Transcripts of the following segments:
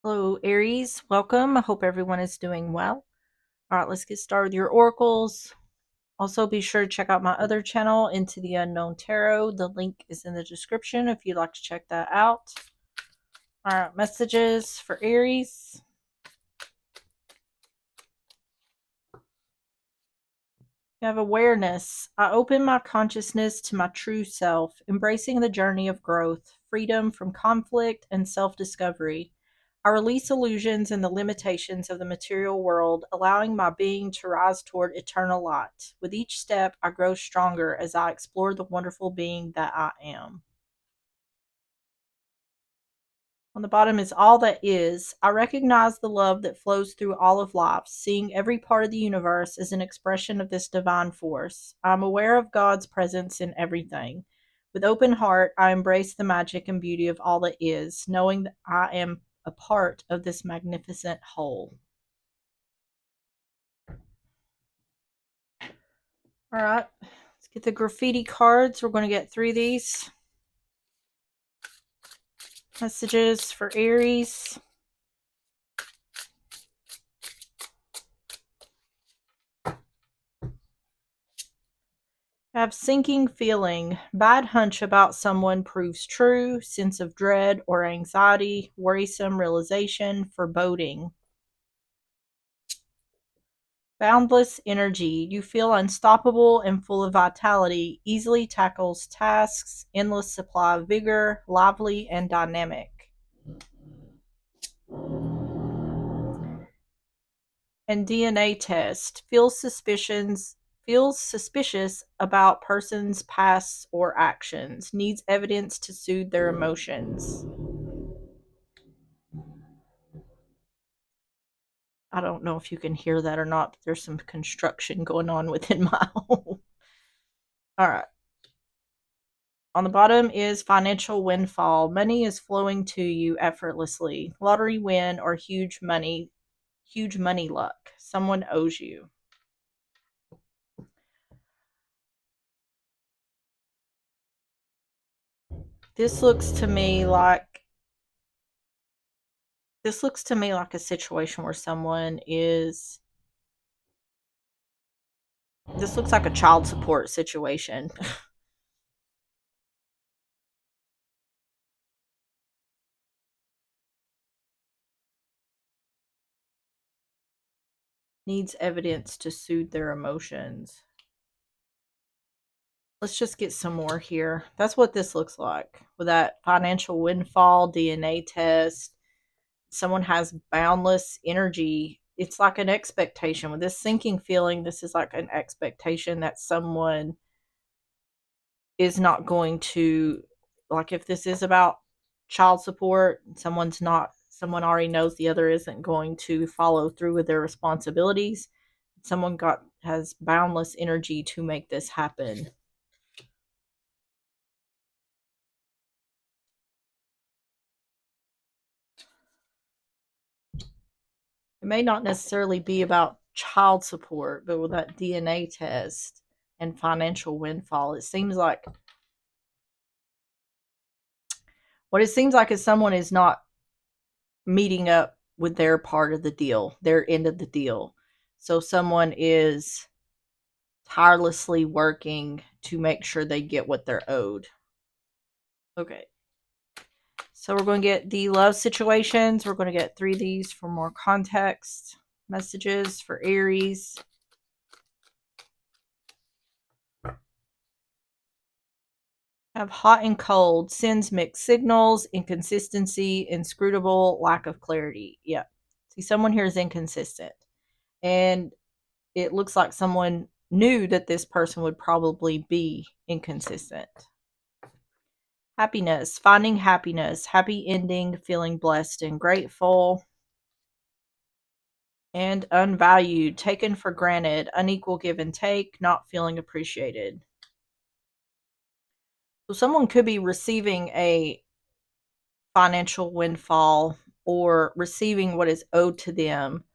Hello, Aries. Welcome. I hope everyone is doing well. All right, let's get started with your oracles. Also, be sure to check out my other channel, Into the Unknown Tarot. The link is in the description if you'd like to check that out. All right, messages for Aries. You have awareness. I open my consciousness to my true self, embracing the journey of growth, freedom from conflict, and self discovery. I release illusions and the limitations of the material world, allowing my being to rise toward eternal light. With each step, I grow stronger as I explore the wonderful being that I am. On the bottom is all that is. I recognize the love that flows through all of life, seeing every part of the universe as an expression of this divine force. I'm aware of God's presence in everything. With open heart, I embrace the magic and beauty of all that is, knowing that I am a part of this magnificent whole. All right, let's get the graffiti cards. We're going to get through these. Messages for Aries. Have sinking feeling. Bad hunch about someone proves true. Sense of dread or anxiety. Worrisome realization. Foreboding. Boundless energy. You feel unstoppable and full of vitality. Easily tackles tasks. Endless supply of vigor. Lively and dynamic. And DNA test. Feels suspicious about persons' pasts or actions. Needs evidence to soothe their emotions. I don't know if you can hear that or not, but there's some construction going on within my home. All right. On the bottom is financial windfall. Money is flowing to you effortlessly. Lottery win or huge money luck. Someone owes you. This looks to me like a situation where someone is this looks like a child support situation. Needs evidence to soothe their emotions. Let's just get some more here. That's what this looks like with that financial windfall, DNA test. Someone has boundless energy. It's like an expectation. With this sinking feeling, this is like an expectation that someone is not going to, like, if this is about child support, someone already knows the other isn't going to follow through with their responsibilities. Someone has boundless energy to make this happen. It may not necessarily be about child support, but with that DNA test and financial windfall, what it seems like is someone is not meeting up with their part of the deal, their end of the deal. So someone is tirelessly working to make sure they get what they're owed. Okay. So we're going to get the love situations. We're going to get 3 of these for more context. Messages for Aries. Have hot and cold, sends mixed signals, inconsistency, inscrutable, lack of clarity. Yep. See, someone here is inconsistent. And it looks like someone knew that this person would probably be inconsistent. Happiness, finding happiness, happy ending, feeling blessed and grateful. And unvalued, taken for granted, unequal give and take, not feeling appreciated. So someone could be receiving a financial windfall or receiving what is owed to them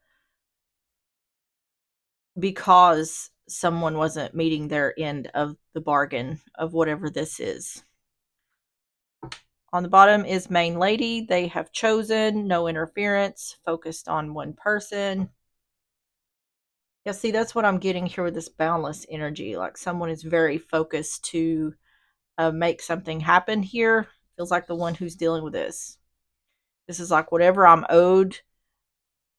because someone wasn't meeting their end of the bargain of whatever this is. On the bottom is main lady. They have chosen no interference, focused on one person. Yeah, see, that's what I'm getting here with this boundless energy. Like someone is very focused to make something happen here. Feels like the one who's dealing with this. This is like whatever I'm owed,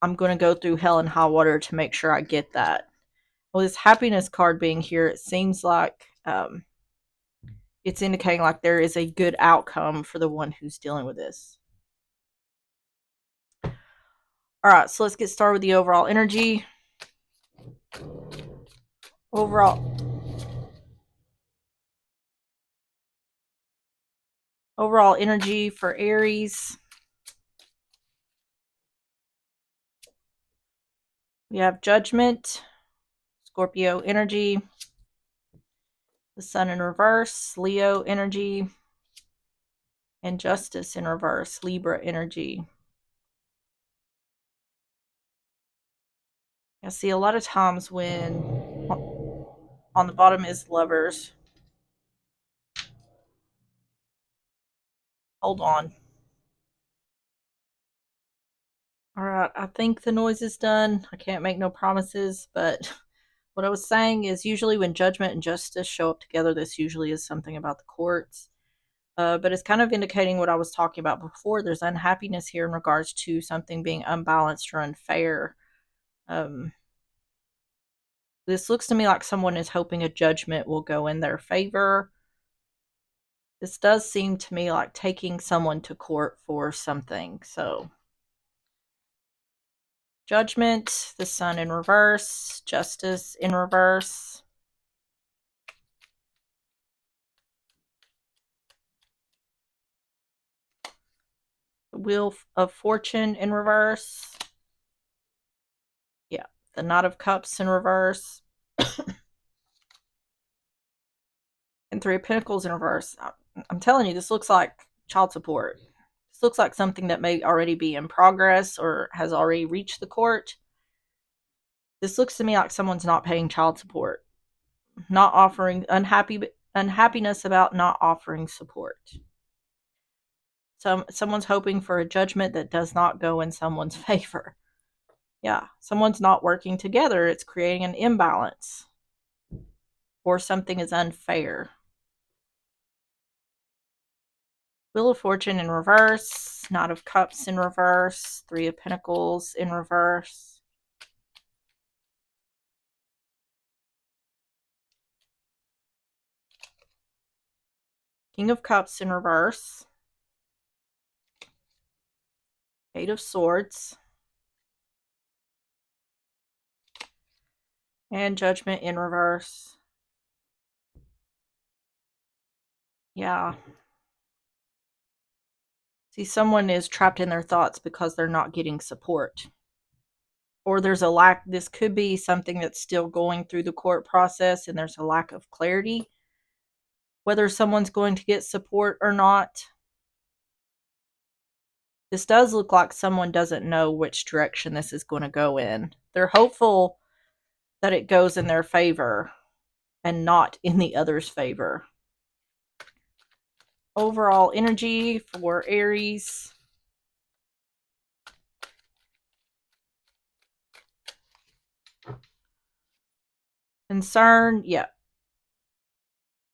I'm going to go through hell and high water to make sure I get that. Well, this happiness card being here, it seems like it's indicating like there is a good outcome for the one who's dealing with this. All right, so let's get started with the overall energy. Overall energy for Aries. We have Judgment, Scorpio energy, the Sun in reverse, Leo energy, and Justice in reverse, Libra energy. I see a lot of times when on the bottom is Lovers. Hold on. All right, I think the noise is done. I can't make no promises, but what I was saying is usually when judgment and justice show up together, this usually is something about the courts. But it's kind of indicating what I was talking about before. There's unhappiness here in regards to something being unbalanced or unfair. Um, this looks to me like someone is hoping a judgment will go in their favor. This does seem to me like taking someone to court for something. So, Judgment, the Sun in reverse, Justice in reverse. The Wheel of Fortune in reverse. Yeah, the Knot of Cups in reverse. And Three of Pentacles in reverse. I'm telling you, this looks like child support. This looks like something that may already be in progress or has already reached the court. This looks to me like someone's not paying child support, not offering unhappiness about not offering support. Someone's hoping for a judgment that does not go in someone's favor. Yeah, someone's not working together. It's creating an imbalance, or something is unfair. Wheel of Fortune in reverse, Knot of Cups in reverse, Three of Pentacles in reverse. King of Cups in reverse. Eight of Swords. And Judgment in reverse. Yeah. See, someone is trapped in their thoughts because they're not getting support. Or there's a lack, this could be something that's still going through the court process and there's a lack of clarity whether someone's going to get support or not. This does look like someone doesn't know which direction this is going to go in. They're hopeful that it goes in their favor and not in the other's favor. Overall energy for Aries. Concern, yeah.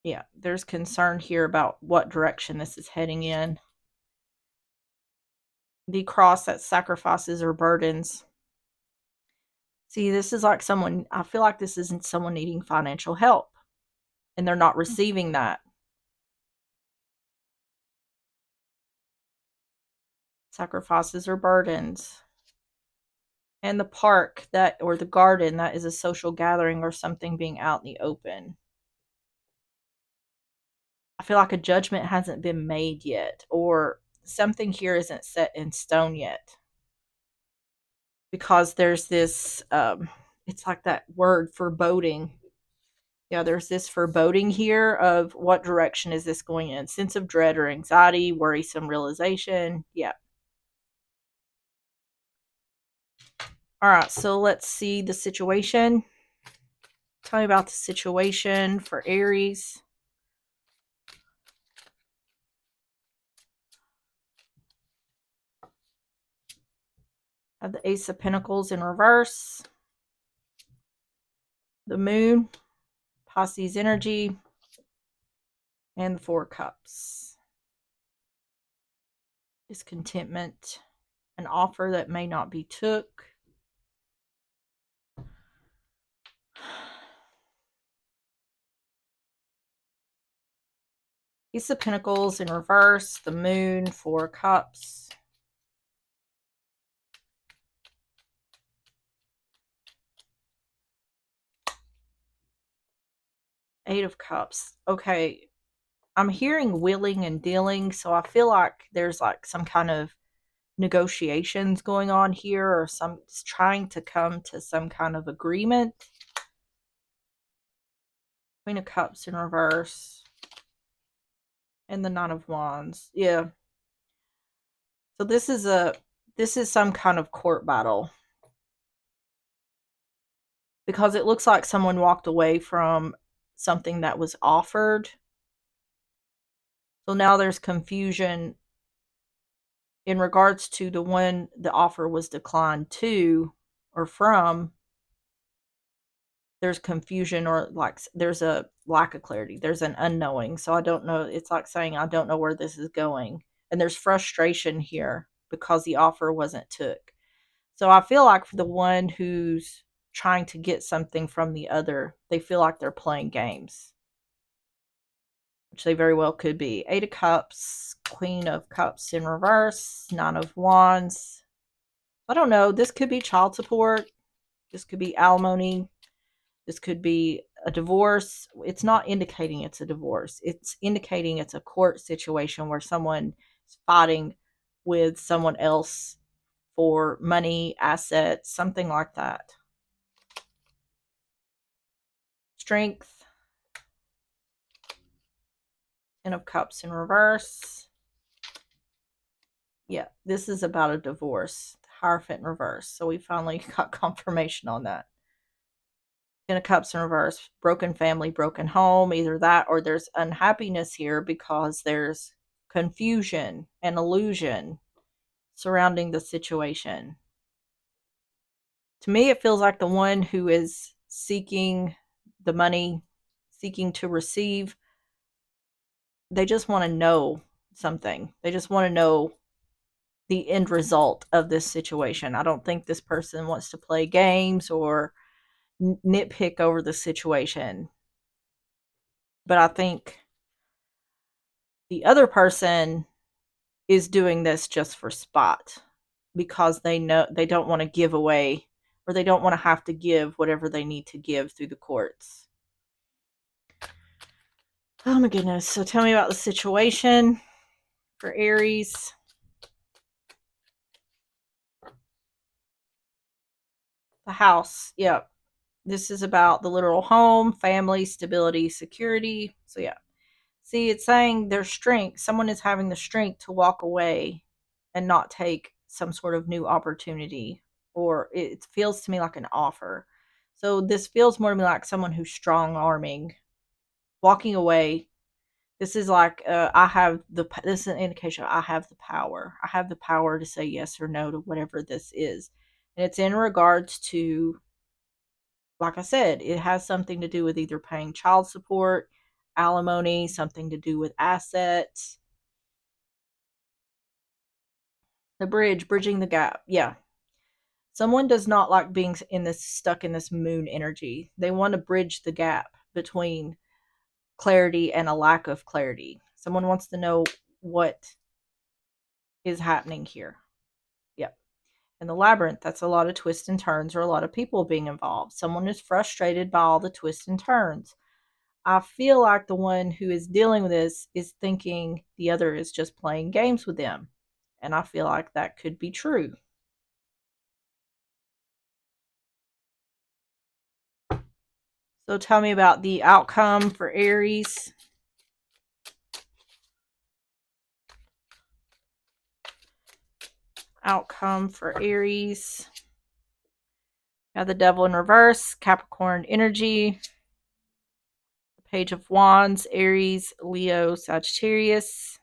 Yeah, there's concern here about what direction this is heading in. The Cross, that sacrifices or burdens. See, this is like someone, I feel like this isn't someone needing financial help and they're not receiving that. Sacrifices or burdens. And the park, that, or the garden, that is a social gathering or something being out in the open. I feel like a judgment hasn't been made yet, or something here isn't set in stone yet. Because there's this, it's like that word foreboding. Yeah, there's this foreboding here of what direction is this going in. Sense of dread or anxiety, worrisome realization. Yeah. All right, so let's see the situation. Tell me about the situation for Aries. Have the Ace of Pentacles in reverse. The Moon, Pisces energy, and the Four Cups. Discontentment, an offer that may not be took. Ace of Pentacles in reverse, the Moon, Four Cups. Eight of Cups. Okay, I'm hearing willing and dealing, so I feel like there's like some kind of negotiations going on here, or some trying to come to some kind of agreement. Queen of Cups in reverse. And the Nine of Wands. Yeah. So this is some kind of court battle. Because it looks like someone walked away from something that was offered. So now there's confusion in regards to the one the offer was declined to or from. There's confusion, or like there's a lack of clarity. There's an unknowing. So I don't know. It's like saying, I don't know where this is going. And there's frustration here because the offer wasn't took. So I feel like for the one who's trying to get something from the other, they feel like they're playing games, which they very well could be. Eight of Cups, Queen of Cups in reverse, Nine of Wands. I don't know. This could be child support. This could be alimony. This could be a divorce. It's not indicating it's a divorce. It's indicating it's a court situation where someone is fighting with someone else for money, assets, something like that. Strength. Ten of Cups in reverse. Yeah, this is about a divorce. Hierophant in reverse. So we finally got confirmation on that. Ten of Cups in reverse. Broken family, broken home. Either that or there's unhappiness here because there's confusion and illusion surrounding the situation. To me, it feels like the one who is seeking the money, seeking to receive, they just want to know something. They just want to know the end result of this situation. I don't think this person wants to play games or nitpick over the situation. But I think the other person is doing this just for spot because they know they don't want to give away, or they don't want to have to give whatever they need to give through the courts. Oh my goodness. So tell me about the situation for Aries. The House. Yep. This is about the literal home, family, stability, security. So yeah. See, it's saying there's strength. Someone is having the strength to walk away and not take some sort of new opportunity, or it feels to me like an offer. So this feels more to me like someone who's strong arming, walking away. This is like this is an indication I have the power. I have the power to say yes or no to whatever this is. And it's in regards to, like I said, it has something to do with either paying child support, alimony, something to do with assets. The bridge, bridging the gap. Yeah. Someone does not like being stuck in this moon energy. They want to bridge the gap between clarity and a lack of clarity. Someone wants to know what is happening here. Yep. And the labyrinth, that's a lot of twists and turns, or a lot of people being involved. Someone is frustrated by all the twists and turns. I feel like the one who is dealing with this is thinking the other is just playing games with them. And I feel like that could be true. So tell me about the outcome for Aries. Outcome for Aries. Got the Devil in reverse, Capricorn energy, Page of Wands, Aries, Leo, Sagittarius,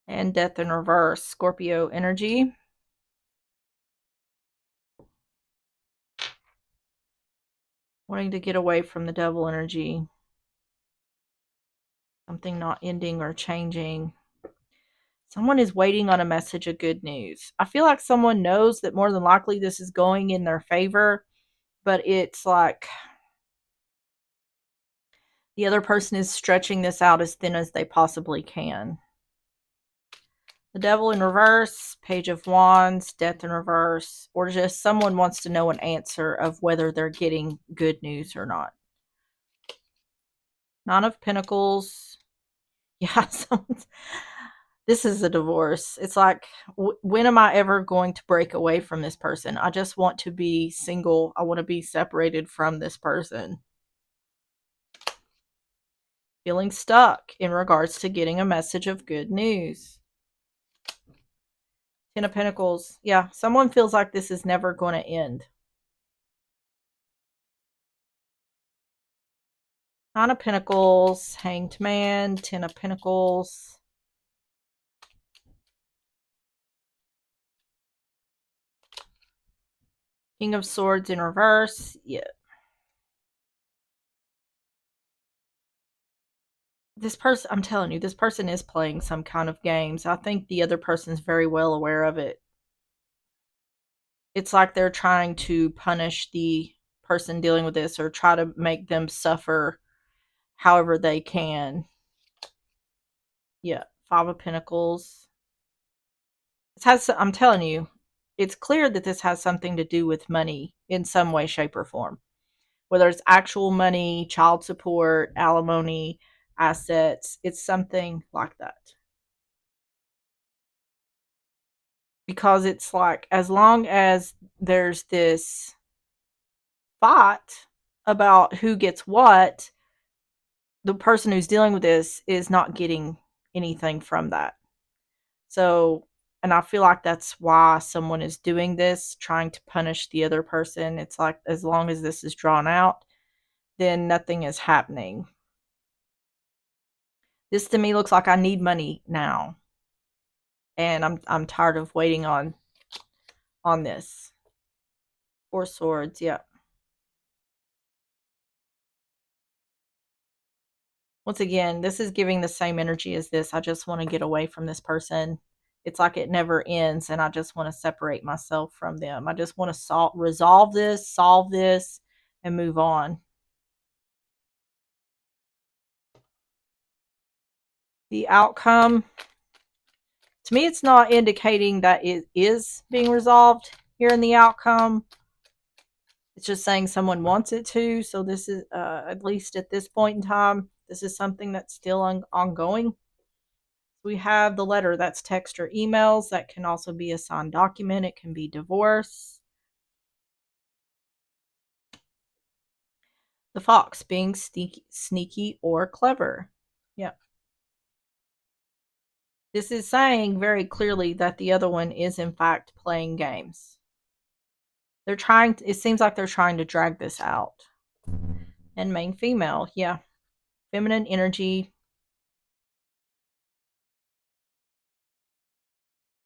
and Death in reverse, Scorpio energy. Wanting to get away from the devil energy. Something not ending or changing. Someone is waiting on a message of good news. I feel like someone knows that more than likely this is going in their favor, but it's like the other person is stretching this out as thin as they possibly can. The devil in reverse, page of wands, death in reverse, or just someone wants to know an answer of whether they're getting good news or not. Nine of pentacles. Yeah, this is a divorce. It's like, when am I ever going to break away from this person? I just want to be single. I want to be separated from this person. Feeling stuck in regards to getting a message of good news. Ten of Pentacles. Yeah, someone feels like this is never going to end. Nine of Pentacles, Hanged Man, Ten of Pentacles. King of Swords in reverse. Yeah. This person, I'm telling you, this person is playing some kind of games. I think the other person's very well aware of it. It's like they're trying to punish the person dealing with this or try to make them suffer however they can. Yeah, Five of Pentacles. I'm telling you, it's clear that this has something to do with money in some way, shape, or form. Whether it's actual money, child support, alimony, assets, it's something like that. Because it's like, as long as there's this fight about who gets what, the person who's dealing with this is not getting anything from that. So, and I feel like that's why someone is doing this, trying to punish the other person. It's like, as long as this is drawn out, then nothing is happening. This to me looks like I need money now. And I'm tired of waiting on this. Four Swords, yeah. Once again, this is giving the same energy as this. I just want to get away from this person. It's like it never ends, and I just want to separate myself from them. I just want to resolve this, solve this, and move on. The outcome, to me, it's not indicating that it is being resolved here in the outcome. It's just saying someone wants it to. So this is, at least at this point in time, this is something that's still ongoing. We have the letter, that's text or emails. That can also be a signed document. It can be divorce. The fox, being sneaky or clever. Yeah. This is saying very clearly that the other one is in fact playing games. They're trying to, it seems like they're trying to drag this out. And main female, yeah. Feminine energy.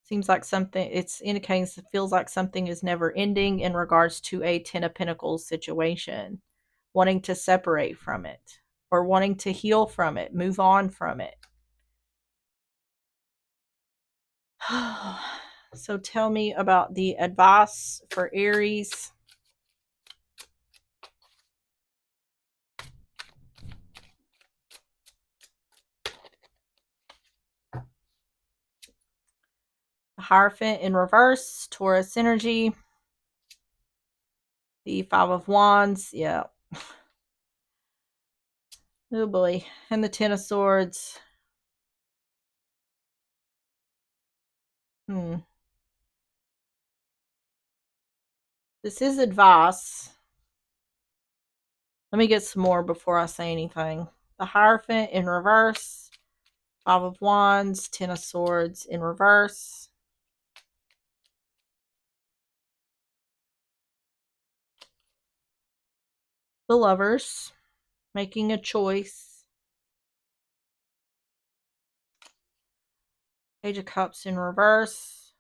Seems like something, it's indicating, it feels like something is never ending in regards to a Ten of Pentacles situation. Wanting to separate from it or wanting to heal from it, move on from it. So tell me about the advice for Aries. The Hierophant in reverse, Taurus energy. The Five of Wands, yeah. Oh boy. And the Ten of Swords. This is advice. Let me get some more before I say anything. The Hierophant in reverse. Five of Wands, Ten of Swords in reverse. The Lovers, making a choice. Page of Cups in reverse.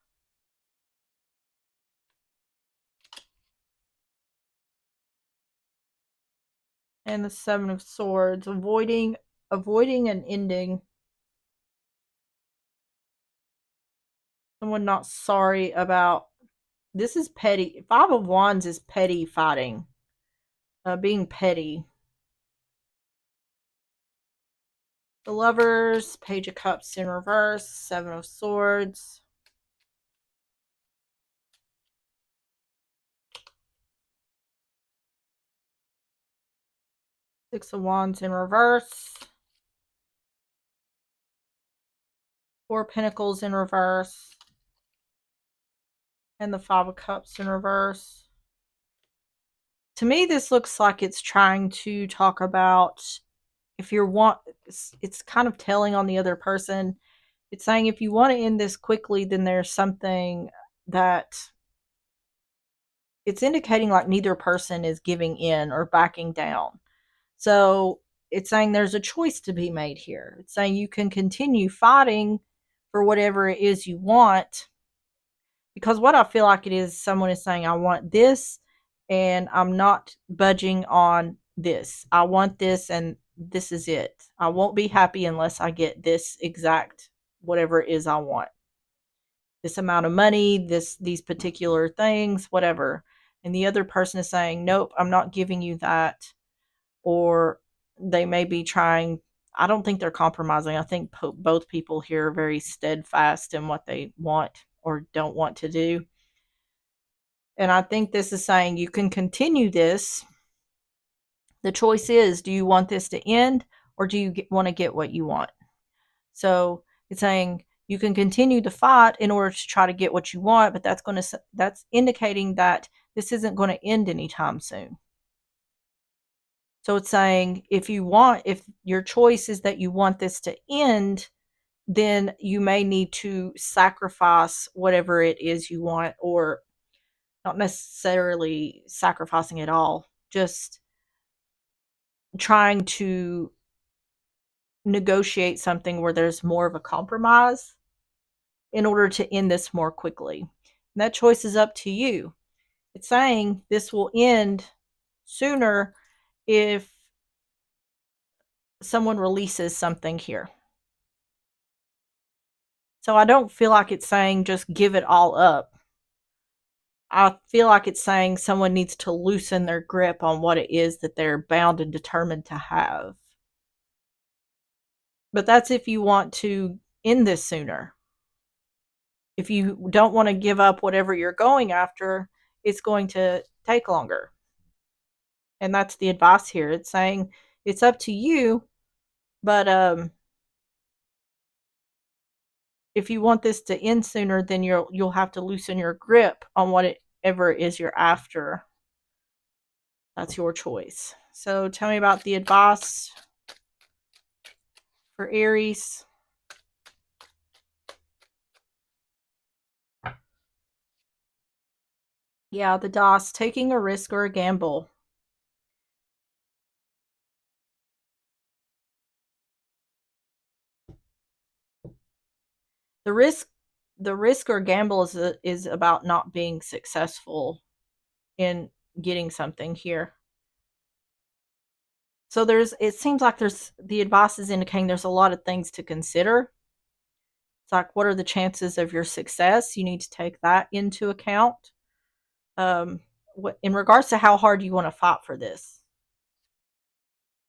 And the Seven of Swords, avoiding an ending. Someone not sorry about. This is petty. Five of Wands is petty fighting. Being petty. The Lovers, Page of Cups in reverse, Seven of Swords. Six of Wands in reverse. Four of Pentacles in reverse. And the Five of Cups in reverse. To me, this looks like it's trying to talk about if you want, it's kind of telling on the other person. It's saying if you want to end this quickly, then there's something that it's indicating like neither person is giving in or backing down. So it's saying there's a choice to be made here. It's saying you can continue fighting for whatever it is you want. Because what I feel like it is, someone is saying, I want this and I'm not budging on this. I want this and this is it. I won't be happy unless I get this exact whatever it is I want. This amount of money, these particular things, whatever. And the other person is saying, nope, I'm not giving you that. Or they may be trying, I don't think they're compromising. I think both people here are very steadfast in what they want or don't want to do. And I think this is saying you can continue this. The choice is, do you want this to end or do you want to get what you want? So it's saying you can continue to fight in order to try to get what you want, but that's indicating that this isn't going to end anytime soon. So it's saying if your choice is that you want this to end, then you may need to sacrifice whatever it is you want, or not necessarily sacrificing it all, just trying to negotiate something where there's more of a compromise in order to end this more quickly. And that choice is up to you. It's saying this will end sooner if someone releases something here. So I don't feel like it's saying just give it all up. I feel like it's saying someone needs to loosen their grip on what it is that they're bound and determined to have. But that's if you want to end this sooner. If you don't want to give up whatever you're going after, it's going to take longer. And that's the advice here. It's saying it's up to you, but if you want this to end sooner, then you'll have to loosen your grip on whatever it is you're after. That's your choice. So tell me about the advice for Aries. Yeah, the DOS, taking a risk or a gamble. The risk or gamble is about not being successful in getting something here. So it seems like the advice is indicating there's a lot of things to consider. It's like, what are the chances of your success? You need to take that into account. In regards to how hard you want to fight for this.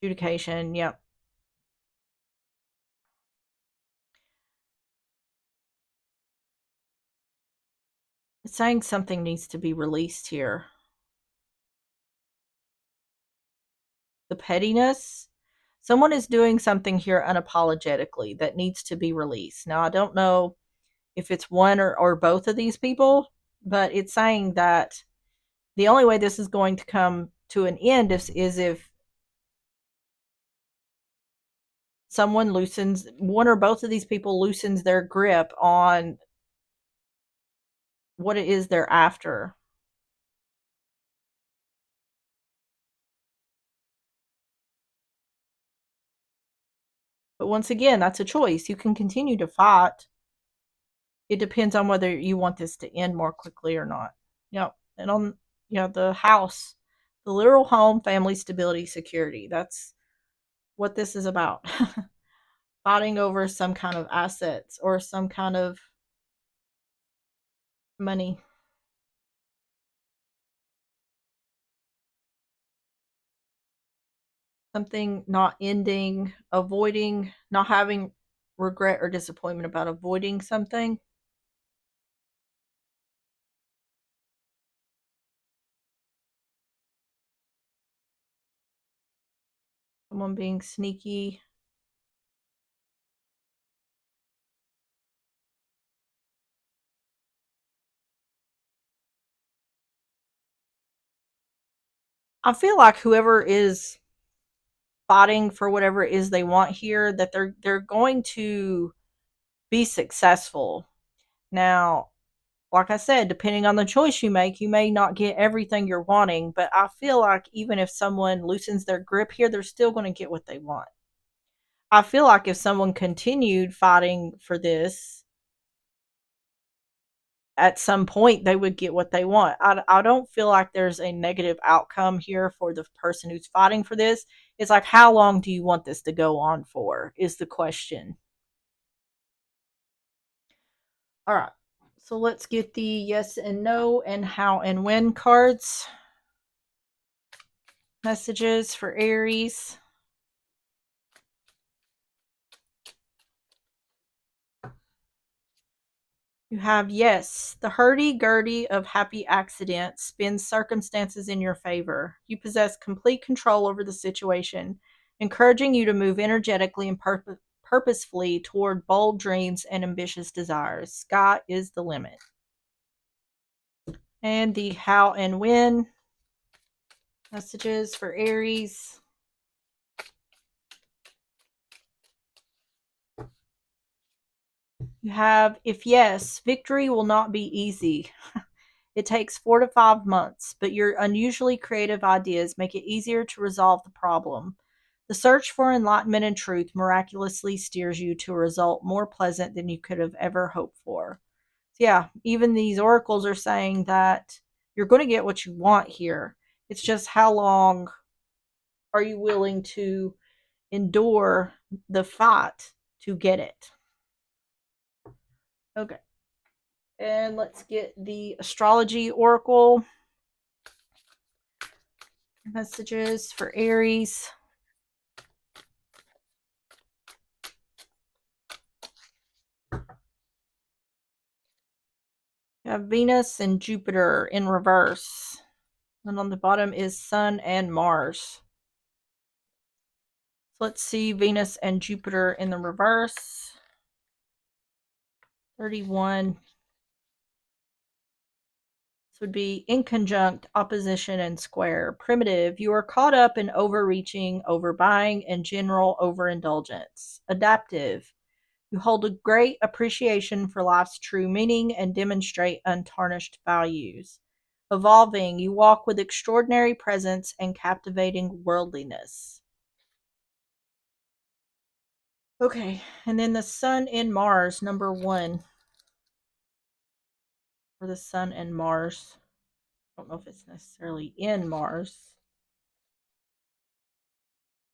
Adjudication, yep. It's saying something needs to be released here. The pettiness. Someone is doing something here unapologetically that needs to be released. Now, I don't know if it's one or both of these people, but it's saying that the only way this is going to come to an end is if one or both of these people loosens their grip on what it is they're after. But once again, that's a choice. You can continue to fight. It depends on whether you want this to end more quickly or not. Yep. And on the house, The literal home, family, stability, security. That's what this is about. Fighting over some kind of assets or some kind of money. Something not ending, avoiding, not having regret or disappointment about avoiding something. Someone being sneaky. I feel like whoever is fighting for whatever it is they want here, that they're going to be successful. Now, like I said, depending on the choice you make, you may not get everything you're wanting, but I feel like even if someone loosens their grip here, they're still going to get what they want. I feel like if someone continued fighting for this, at some point they would get what they want. I don't feel like there's a negative outcome here for the person who's fighting for this. It's like, how long do you want this to go on for, is the question. All right. So let's get the yes and no and how and when cards. Messages for Aries. You have yes, the hurdy-gurdy of happy accidents spins circumstances in your favor. You possess complete control over the situation, encouraging you to move energetically and purposefully toward bold dreams and ambitious desires. Sky is the limit. And the how and when messages for Aries. You have, if yes, victory will not be easy. It takes 4 to 5 months, but your unusually creative ideas make it easier to resolve the problem. The search for enlightenment and truth miraculously steers you to a result more pleasant than you could have ever hoped for. So yeah, even these oracles are saying that you're going to get what you want here. It's just how long are you willing to endure the fight to get it? Okay. And let's get the astrology oracle messages for Aries. You have Venus and Jupiter in reverse. And on the bottom is Sun and Mars. So let's see Venus and Jupiter in the reverse. 31. This would be inconjunct, opposition, and square. Primitive, you are caught up in overreaching, overbuying, and general overindulgence. Adaptive, you hold a great appreciation for life's true meaning and demonstrate untarnished values. Evolving, you walk with extraordinary presence and captivating worldliness. Okay, and then the Sun in Mars, number 1. For the Sun and Mars. I don't know if it's necessarily in Mars.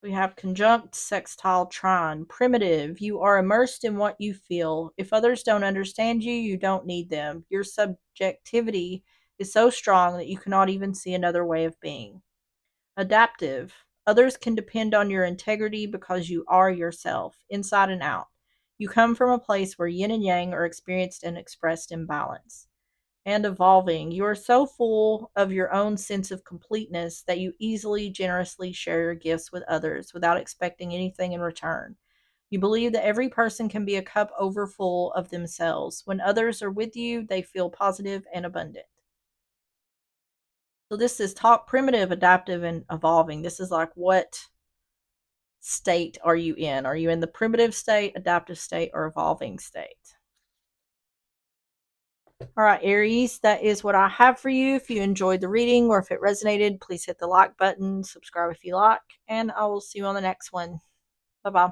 We have conjunct, sextile, trine. Primitive, you are immersed in what you feel. If others don't understand you, you don't need them. Your subjectivity is so strong that you cannot even see another way of being. Adaptive, others can depend on your integrity because you are yourself, inside and out. You come from a place where yin and yang are experienced and expressed in balance. And evolving, you are so full of your own sense of completeness that you easily, generously share your gifts with others without expecting anything in return. You believe that every person can be a cup overfull of themselves. When others are with you, they feel positive and abundant. So this is talk primitive, adaptive, and evolving. This is like, what state are you in? Are you in the primitive state, adaptive state, or evolving state? All right, Aries, that is what I have for you. If you enjoyed the reading or if it resonated, please hit the like button, subscribe if you like, and I will see you on the next one. Bye bye.